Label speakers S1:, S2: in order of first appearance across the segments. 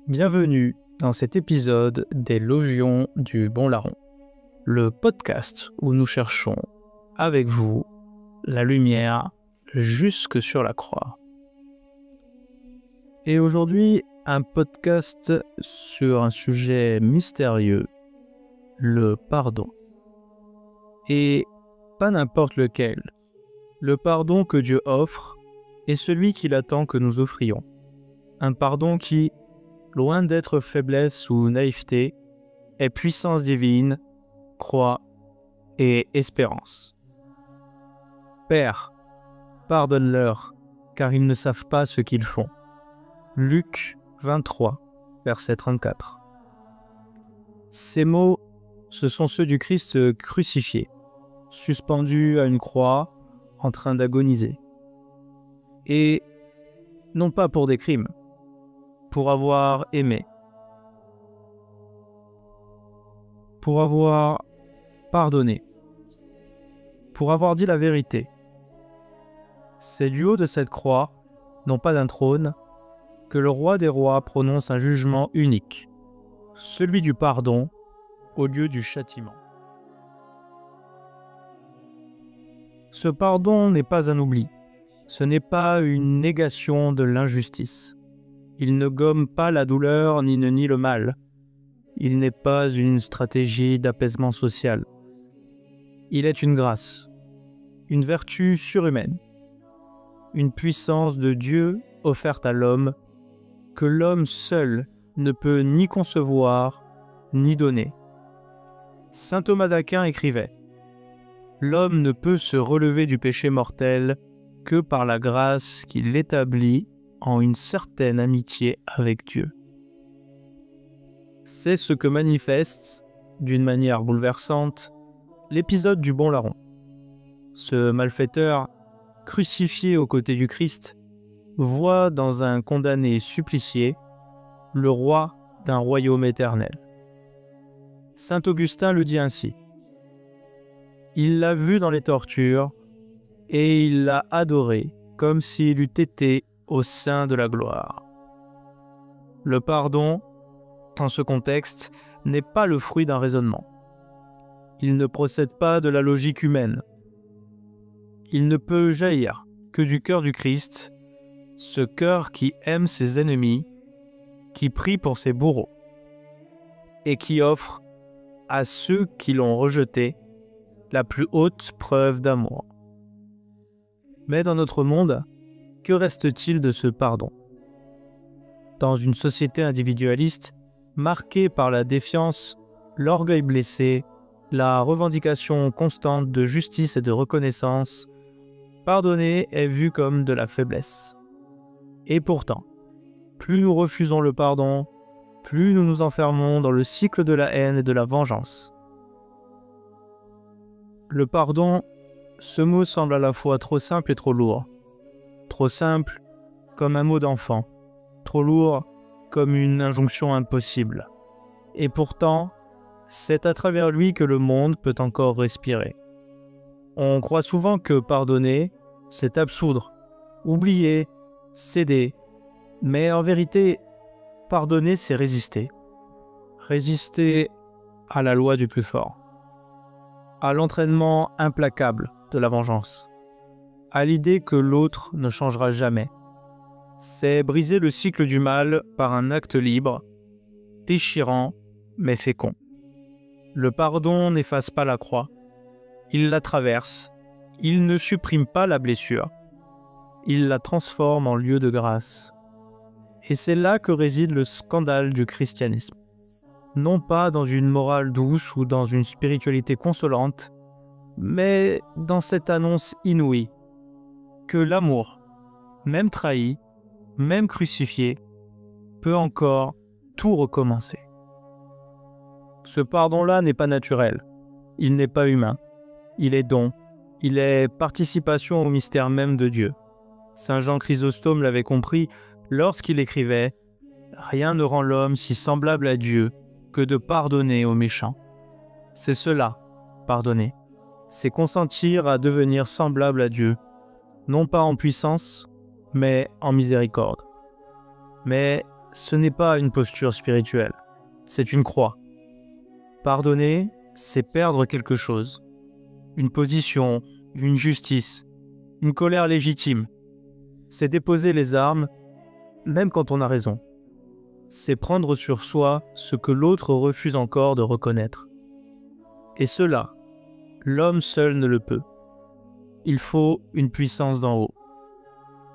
S1: Bienvenue dans cet épisode des Logions du Bon Larron, le podcast où nous cherchons avec vous la lumière jusque sur la croix. Et aujourd'hui, un podcast sur un sujet mystérieux, le pardon. Et pas n'importe lequel. Le pardon que Dieu offre est celui qu'il attend que nous offrions. Un pardon qui, loin d'être faiblesse ou naïveté, est puissance divine, croix et espérance. Père, pardonne-leur, car ils ne savent pas ce qu'ils font. Luc 23, verset 34. Ces mots, ce sont ceux du Christ crucifié, suspendu à une croix, en train d'agoniser. Et non pas pour des crimes, pour avoir aimé, pour avoir pardonné, pour avoir dit la vérité. C'est du haut de cette croix, non pas d'un trône, que le roi des rois prononce un jugement unique, celui du pardon au lieu du châtiment. Ce pardon n'est pas un oubli, ce n'est pas une négation de l'injustice. Il ne gomme pas la douleur ni ne nie le mal. Il n'est pas une stratégie d'apaisement social. Il est une grâce, une vertu surhumaine, une puissance de Dieu offerte à l'homme que l'homme seul ne peut ni concevoir ni donner. Saint Thomas d'Aquin écrivait : « L'homme ne peut se relever du péché mortel que par la grâce qui l'établit en une certaine amitié avec Dieu. » C'est ce que manifeste, d'une manière bouleversante, l'épisode du Bon Larron. Ce malfaiteur, crucifié aux côtés du Christ, voit dans un condamné supplicié le roi d'un royaume éternel. Saint Augustin le dit ainsi : « Il l'a vu dans les tortures et il l'a adoré comme s'il eût été au sein de la gloire. » Le pardon, dans ce contexte, n'est pas le fruit d'un raisonnement. Il ne procède pas de la logique humaine. Il ne peut jaillir que du cœur du Christ, ce cœur qui aime ses ennemis, qui prie pour ses bourreaux, et qui offre à ceux qui l'ont rejeté la plus haute preuve d'amour. Mais dans notre monde, que reste-t-il de ce pardon ? Dans une société individualiste, marquée par la défiance, l'orgueil blessé, la revendication constante de justice et de reconnaissance, pardonner est vu comme de la faiblesse. Et pourtant, plus nous refusons le pardon, plus nous nous enfermons dans le cycle de la haine et de la vengeance. Le pardon, ce mot semble à la fois trop simple et trop lourd. Trop simple comme un mot d'enfant, trop lourd comme une injonction impossible. Et pourtant, c'est à travers lui que le monde peut encore respirer. On croit souvent que pardonner, c'est absoudre, oublier, céder. Mais en vérité, pardonner, c'est résister. Résister à la loi du plus fort, à l'entraînement implacable de la vengeance, à l'idée que l'autre ne changera jamais. C'est briser le cycle du mal par un acte libre, déchirant mais fécond. Le pardon n'efface pas la croix, il la traverse, il ne supprime pas la blessure, il la transforme en lieu de grâce. Et c'est là que réside le scandale du christianisme. Non pas dans une morale douce ou dans une spiritualité consolante, mais dans cette annonce inouïe que l'amour, même trahi, même crucifié, peut encore tout recommencer. Ce pardon-là n'est pas naturel, il n'est pas humain, il est don, il est participation au mystère même de Dieu. Saint Jean Chrysostome l'avait compris lorsqu'il écrivait « Rien ne rend l'homme si semblable à Dieu que de pardonner aux méchants. » C'est cela, pardonner. C'est consentir à devenir semblable à Dieu, non pas en puissance, mais en miséricorde. Mais ce n'est pas une posture spirituelle, c'est une croix. Pardonner, c'est perdre quelque chose. Une position, une justice, une colère légitime. C'est déposer les armes, même quand on a raison. C'est prendre sur soi ce que l'autre refuse encore de reconnaître. Et cela, l'homme seul ne le peut. Il faut une puissance d'en haut.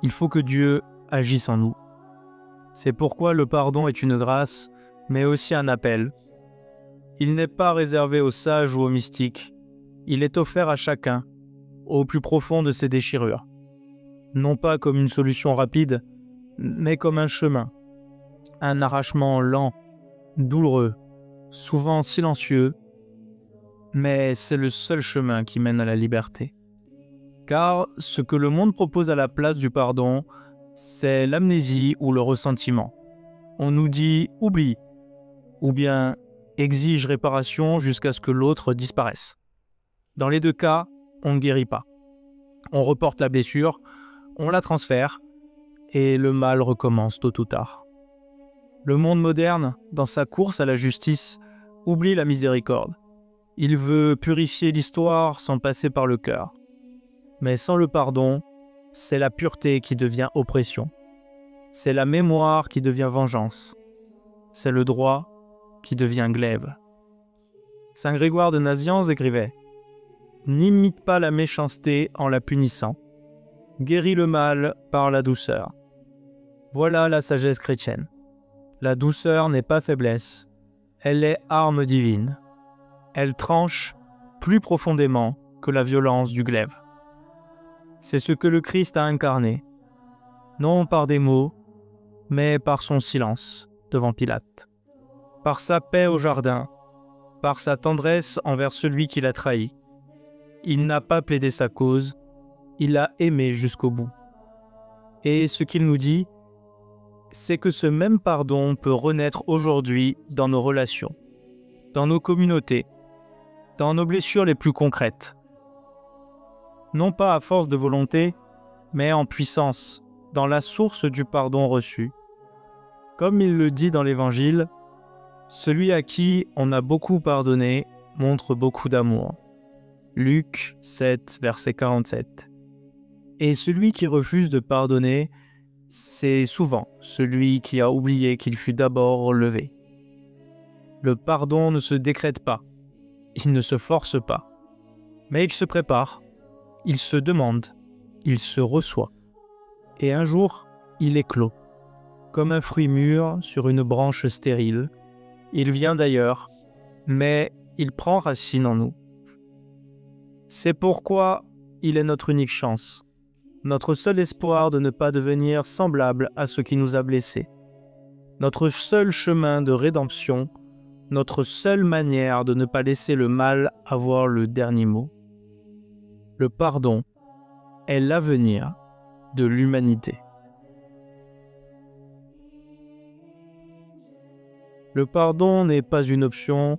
S1: Il faut que Dieu agisse en nous. C'est pourquoi le pardon est une grâce, mais aussi un appel. Il n'est pas réservé aux sages ou aux mystiques. Il est offert à chacun, au plus profond de ses déchirures. Non pas comme une solution rapide, mais comme un chemin. Un arrachement lent, douloureux, souvent silencieux, mais c'est le seul chemin qui mène à la liberté. Car ce que le monde propose à la place du pardon, c'est l'amnésie ou le ressentiment. On nous dit « oublie » ou bien « exige réparation jusqu'à ce que l'autre disparaisse ». Dans les deux cas, on ne guérit pas. On reporte la blessure, on la transfère, et le mal recommence tôt ou tard. Le monde moderne, dans sa course à la justice, oublie la miséricorde. Il veut purifier l'histoire sans passer par le cœur. Mais sans le pardon, c'est la pureté qui devient oppression. C'est la mémoire qui devient vengeance. C'est le droit qui devient glaive. Saint Grégoire de Nazianze écrivait « N'imite pas la méchanceté en la punissant. Guéris le mal par la douceur. » Voilà la sagesse chrétienne. La douceur n'est pas faiblesse, elle est arme divine. Elle tranche plus profondément que la violence du glaive. C'est ce que le Christ a incarné, non par des mots, mais par son silence devant Pilate, par sa paix au jardin, par sa tendresse envers celui qui l'a trahi. Il n'a pas plaidé sa cause, il a aimé jusqu'au bout. Et ce qu'il nous dit, c'est que ce même pardon peut renaître aujourd'hui dans nos relations, dans nos communautés, dans nos blessures les plus concrètes. Non pas à force de volonté, mais en puissance, dans la source du pardon reçu. Comme il le dit dans l'Évangile, celui à qui on a beaucoup pardonné montre beaucoup d'amour. Luc 7, verset 47. Et celui qui refuse de pardonner, c'est souvent celui qui a oublié qu'il fut d'abord relevé. Le pardon ne se décrète pas, il ne se force pas, mais il se prépare, il se demande, il se reçoit. Et un jour, il éclot, comme un fruit mûr sur une branche stérile. Il vient d'ailleurs, mais il prend racine en nous. C'est pourquoi il est notre unique chance, notre seul espoir de ne pas devenir semblable à ce qui nous a blessés, notre seul chemin de rédemption, notre seule manière de ne pas laisser le mal avoir le dernier mot. Le pardon est l'avenir de l'humanité. Le pardon n'est pas une option,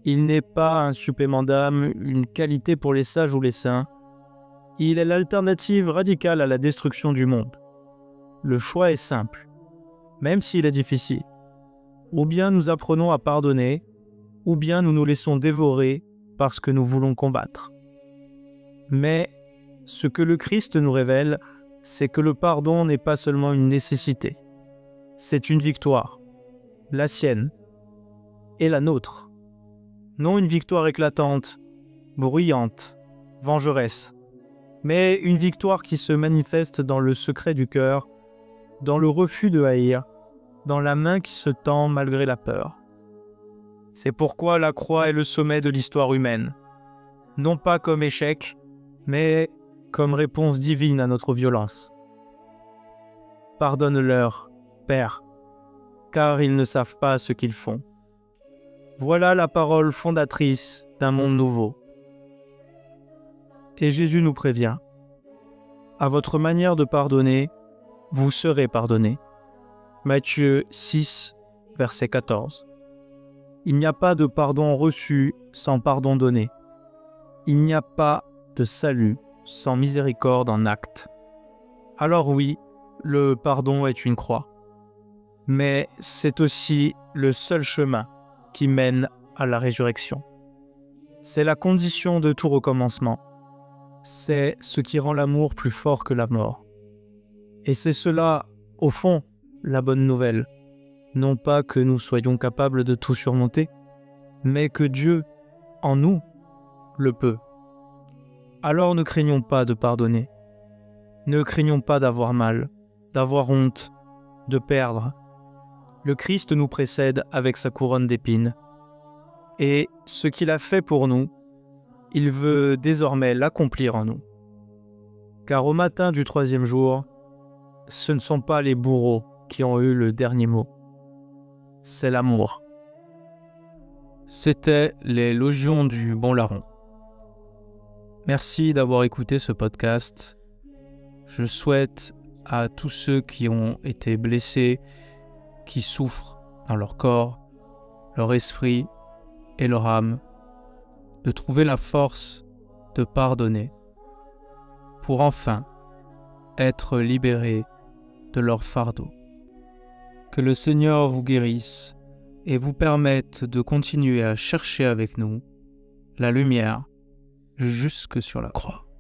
S1: il n'est pas un supplément d'âme, une qualité pour les sages ou les saints. Il est l'alternative radicale à la destruction du monde. Le choix est simple, même s'il est difficile. Ou bien nous apprenons à pardonner, ou bien nous nous laissons dévorer parce que nous voulons combattre. Mais ce que le Christ nous révèle, c'est que le pardon n'est pas seulement une nécessité, c'est une victoire, la sienne et la nôtre. Non une victoire éclatante, bruyante, vengeresse, mais une victoire qui se manifeste dans le secret du cœur, dans le refus de haïr, dans la main qui se tend malgré la peur. C'est pourquoi la croix est le sommet de l'histoire humaine, non pas comme échec, mais comme réponse divine à notre violence. Pardonne-leur, Père, car ils ne savent pas ce qu'ils font. Voilà la parole fondatrice d'un monde nouveau. Et Jésus nous prévient. À votre manière de pardonner, vous serez pardonnés. Matthieu 6, verset 14. Il n'y a pas de pardon reçu sans pardon donné. Il n'y a pas de salut sans miséricorde en acte. Alors oui, le pardon est une croix. mais c'est aussi le seul chemin qui mène à la résurrection. C'est la condition de tout recommencement. C'est ce qui rend l'amour plus fort que la mort. Et c'est cela, au fond, la bonne nouvelle. Non pas que nous soyons capables de tout surmonter, mais que Dieu, en nous, le peut. Alors ne craignons pas de pardonner. Ne craignons pas d'avoir mal, d'avoir honte, de perdre. Le Christ nous précède avec sa couronne d'épines. Et ce qu'il a fait pour nous, il veut désormais l'accomplir en nous. Car au matin du 3e jour, ce ne sont pas les bourreaux qui ont eu le dernier mot. C'est l'amour. C'était les Logions du Bon Larron. Merci d'avoir écouté ce podcast. Je souhaite à tous ceux qui ont été blessés, qui souffrent dans leur corps, leur esprit et leur âme, de trouver la force de pardonner pour enfin être libérés de leur fardeau. Que le Seigneur vous guérisse et vous permette de continuer à chercher avec nous la lumière jusque sur la croix.